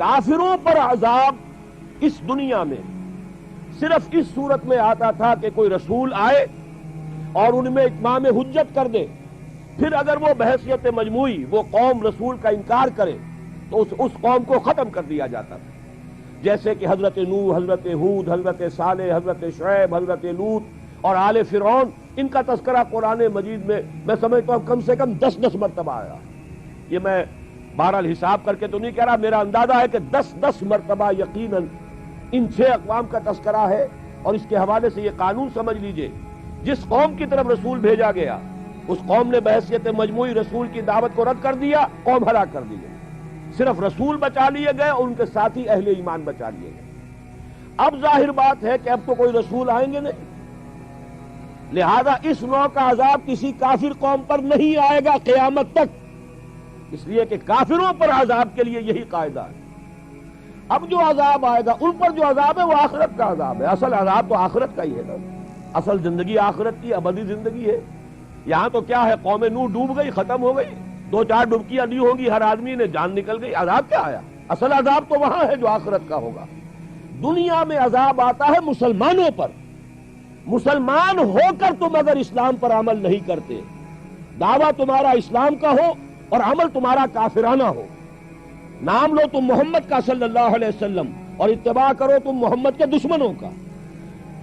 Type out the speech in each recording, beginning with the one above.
کافروں پر عذاب اس دنیا میں صرف اس صورت میں آتا تھا کہ کوئی رسول آئے اور ان میں اتمام حجت کر دے، پھر اگر وہ بحیثیت مجموعی وہ قوم رسول کا انکار کرے تو اس قوم کو ختم کر دیا جاتا تھا، جیسے کہ حضرت نوح، حضرت ہود، حضرت صالح، حضرت شعیب، حضرت لوط اور آل فرعون، ان کا تذکرہ قرآن مجید میں سمجھتا ہوں کم سے کم 10 مرتبہ آیا۔ یہ میں بہرحال حساب کر کے تو نہیں کہہ رہا، میرا اندازہ ہے کہ 10 مرتبہ یقیناً ان 6 اقوام کا تذکرہ ہے، اور اس کے حوالے سے یہ قانون سمجھ لیجئے، جس قوم کی طرف رسول بھیجا گیا اس قوم نے بحیثیت مجموعی رسول کی دعوت کو رد کر دیا، قوم ہلاک کر دی گئی، صرف رسول بچا لیے گئے اور ان کے ساتھی اہل ایمان بچا لیے گئے۔ اب ظاہر بات ہے کہ اب تو کوئی رسول آئیں گے نہیں، لہذا اس نوع کا عذاب کسی کافر قوم پر نہیں آئے گا قیامت تک، اس لیے کہ کافروں پر عذاب کے لیے یہی قاعدہ ہے۔ اب جو عذاب آئے گا ان پر جو عذاب ہے وہ آخرت کا عذاب ہے، اصل عذاب تو آخرت کا ہی ہے نا، اصل زندگی آخرت کی ابدی زندگی ہے۔ یہاں تو کیا ہے، قوم نوح ڈوب گئی، ختم ہو گئی، 2-4 ڈبکیاں دی ہوں گی، ہر آدمی نے جان نکل گئی، عذاب کیا آیا؟ اصل عذاب تو وہاں ہے جو آخرت کا ہوگا۔ دنیا میں عذاب آتا ہے مسلمانوں پر، مسلمان ہو کر تم اگر اسلام پر عمل نہیں کرتے، دعویٰ تمہارا اسلام کا ہو اور عمل تمہارا کافرانہ ہو، نام لو تم محمد کا صلی اللہ علیہ وسلم اور اتباع کرو تم محمد کے دشمنوں کا،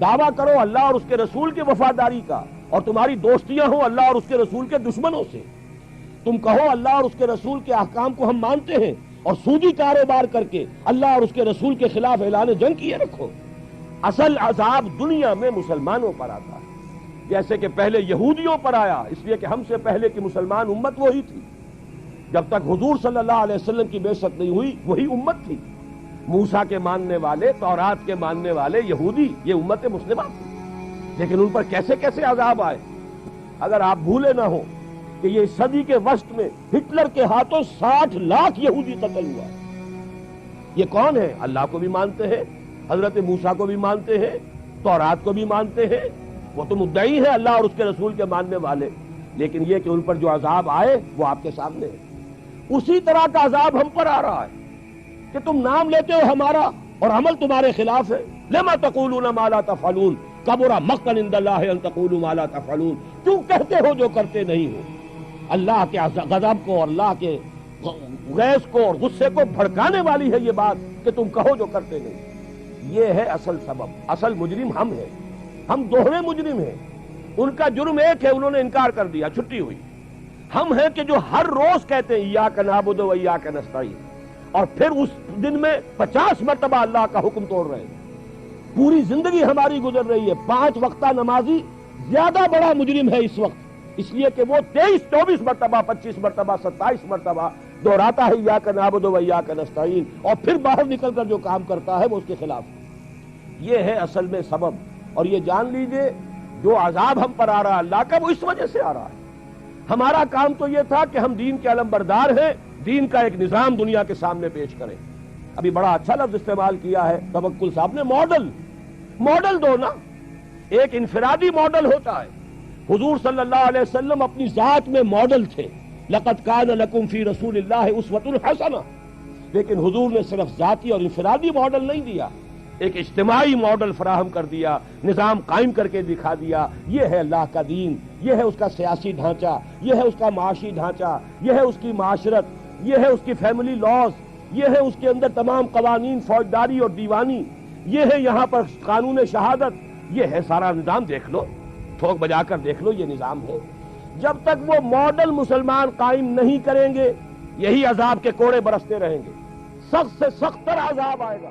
دعویٰ کرو اللہ اور اس کے رسول کی وفاداری کا اور تمہاری دوستیاں ہوں اللہ اور اس کے رسول کے دشمنوں سے، تم کہو اللہ اور اس کے رسول کے احکام کو ہم مانتے ہیں اور سودی کاروبار کر کے اللہ اور اس کے رسول کے خلاف اعلان جنگ کیے رکھو۔ اصل عذاب دنیا میں مسلمانوں پر آتا ہے، جیسے کہ پہلے یہودیوں پر آیا، اس لیے کہ ہم سے پہلے کی مسلمان امت وہی تھی، جب تک حضور صلی اللہ علیہ وسلم کی بعثت نہیں ہوئی وہی امت تھی، موسیٰ کے ماننے والے، تورات کے ماننے والے یہودی، یہ امت مسلمہ تھی، لیکن ان پر کیسے کیسے عذاب آئے۔ اگر آپ بھولے نہ ہو کہ یہ صدی کے وسط میں ہٹلر کے ہاتھوں 60 لاکھ یہودی قتل ہوا، یہ کون ہے؟ اللہ کو بھی مانتے ہیں، حضرت موسیٰ کو بھی مانتے ہیں، تورات کو بھی مانتے ہیں، وہ تو مدعی ہیں اللہ اور اس کے رسول کے ماننے والے، لیکن یہ کہ ان پر جو عذاب آئے وہ آپ کے سامنے ہے۔ اسی طرح کا عذاب ہم پر آ رہا ہے کہ تم نام لیتے ہو ہمارا اور عمل تمہارے خلاف ہے۔ لما تقولون ما لا تفعلون کبر مقتا عند اللہ ان تقولوا ما لا تفعلون، کیوں کہتے ہو جو کرتے نہیں ہو؟ اللہ کے غضب کو اور اللہ کے غیظ کو اور غصے کو بھڑکانے والی ہے یہ بات کہ تم کہو جو کرتے نہیں۔ یہ ہے اصل سبب، اصل مجرم ہم ہیں، ہم دوہرے مجرم ہیں۔ ان کا جرم ایک ہے، انہوں نے انکار کر دیا، چھٹی ہوئی۔ ہم ہیں کہ جو ہر روز کہتے ہیں ایاک نعبد و ایاک نستعین، اور پھر اس دن میں 50 مرتبہ اللہ کا حکم توڑ رہے ہیں۔ پوری زندگی ہماری گزر رہی ہے، 5 وقتہ نمازی زیادہ بڑا مجرم ہے اس وقت، اس لیے کہ وہ 23-24 مرتبہ، 25 مرتبہ، 27 مرتبہ دہراتا ہے ایاک نعبد و ایاک نستعین، اور پھر باہر نکل کر جو کام کرتا ہے وہ اس کے خلاف۔ یہ ہے اصل میں سبب، اور یہ جان لیجئے جو عذاب ہم پر آ رہا ہے اللہ کا وہ اس وجہ سے آ رہا ہے۔ ہمارا کام تو یہ تھا کہ ہم دین کے علمبردار ہیں، دین کا ایک نظام دنیا کے سامنے پیش کریں۔ ابھی بڑا اچھا لفظ استعمال کیا ہے توکل صاحب نے، ماڈل دو نا، ایک انفرادی ماڈل ہوتا ہے۔ حضور صلی اللہ علیہ وسلم اپنی ذات میں ماڈل تھے، لقد کان لکم فی رسول اللہ اسوۃ حسنہ، لیکن حضور نے صرف ذاتی اور انفرادی ماڈل نہیں دیا، ایک اجتماعی ماڈل فراہم کر دیا، نظام قائم کر کے دکھا دیا۔ یہ ہے اللہ کا دین، یہ ہے اس کا سیاسی ڈھانچہ، یہ ہے اس کا معاشی ڈھانچہ، یہ ہے اس کی معاشرت، یہ ہے اس کی فیملی لاز، یہ ہے اس کے اندر تمام قوانین فوجداری اور دیوانی، یہ ہے یہاں پر قانون شہادت، یہ ہے سارا نظام، دیکھ لو، ٹھوک بجا کر دیکھ لو، یہ نظام ہے۔ جب تک وہ ماڈل مسلمان قائم نہیں کریں گے یہی عذاب کے کوڑے برستے رہیں گے، سخت سے سخت تر عذاب آئے گا۔